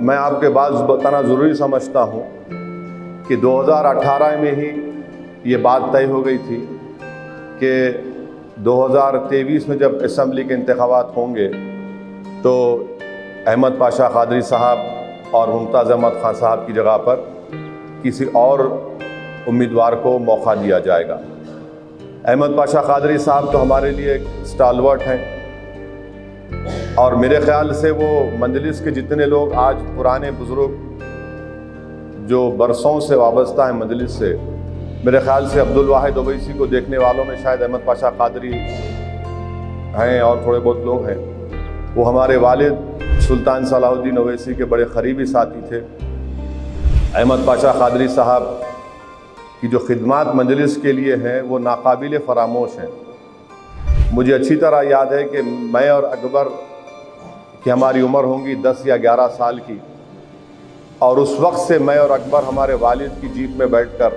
میں آپ کے بعد بتانا ضروری سمجھتا ہوں کہ 2018 میں ہی یہ بات طے ہو گئی تھی کہ 2023 میں جب اسمبلی کے انتخابات ہوں گے تو احمد پاشا قادری صاحب اور ممتاز احمد خان صاحب کی جگہ پر کسی اور امیدوار کو موقع دیا جائے گا۔ احمد پاشا قادری صاحب تو ہمارے لیے ایک اسٹالورٹ ہیں، اور میرے خیال سے وہ مجلس کے جتنے لوگ آج پرانے بزرگ جو برسوں سے وابستہ ہیں مجلس سے، میرے خیال سے عبدالواحد اویسی کو دیکھنے والوں میں شاید احمد پاشا قادری ہیں اور تھوڑے بہت لوگ ہیں۔ وہ ہمارے والد سلطان صلاح الدین اویسی کے بڑے قریبی ساتھی تھے۔ احمد پاشا قادری صاحب کی جو خدمات مجلس کے لیے ہیں وہ ناقابل فراموش ہیں۔ مجھے اچھی طرح یاد ہے کہ میں اور اکبر کہ ہماری عمر ہوں گی 10 یا 11 سال کی، اور اس وقت سے میں اور اکبر ہمارے والد کی جیپ میں بیٹھ کر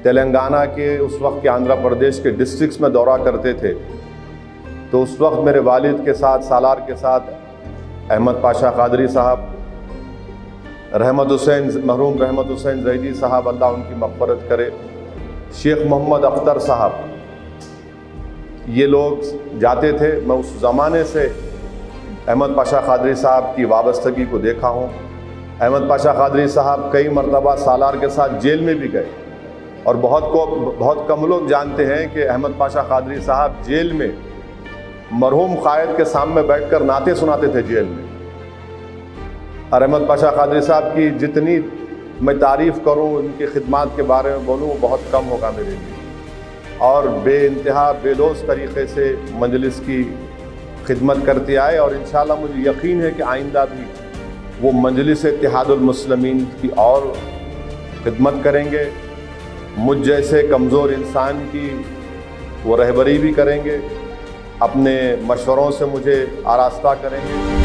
تلنگانہ کے، اس وقت کے آندھرا پردیش کے ڈسٹرکٹس میں دورہ کرتے تھے۔ تو اس وقت میرے والد کے ساتھ، سالار کے ساتھ احمد پاشا قادری صاحب، مرحوم رحمت حسین زیدی صاحب اللہ ان کی مغفرت کرے، شیخ محمد اختر صاحب، یہ لوگ جاتے تھے۔ میں اس زمانے سے احمد پاشا قادری صاحب کی وابستگی کو دیکھا ہوں۔ احمد پاشا قادری صاحب کئی مرتبہ سالار کے ساتھ جیل میں بھی گئے، اور بہت کم لوگ جانتے ہیں کہ احمد پاشا قادری صاحب جیل میں مرحوم قائد کے سامنے بیٹھ کر نعتیں سناتے تھے جیل میں۔ اور احمد پاشا قادری صاحب کی جتنی میں تعریف کروں، ان کی خدمات کے بارے میں بولوں، وہ بہت کم ہوگا میرے لیے، اور بے انتہا بے لوث طریقے سے مجلس کی خدمت کرتے آئے، اور انشاءاللہ مجھے یقین ہے کہ آئندہ بھی وہ مجلس اتحاد المسلمین کی اور خدمت کریں گے۔ مجھ جیسے کمزور انسان کی وہ رہبری بھی کریں گے، اپنے مشوروں سے مجھے آراستہ کریں گے۔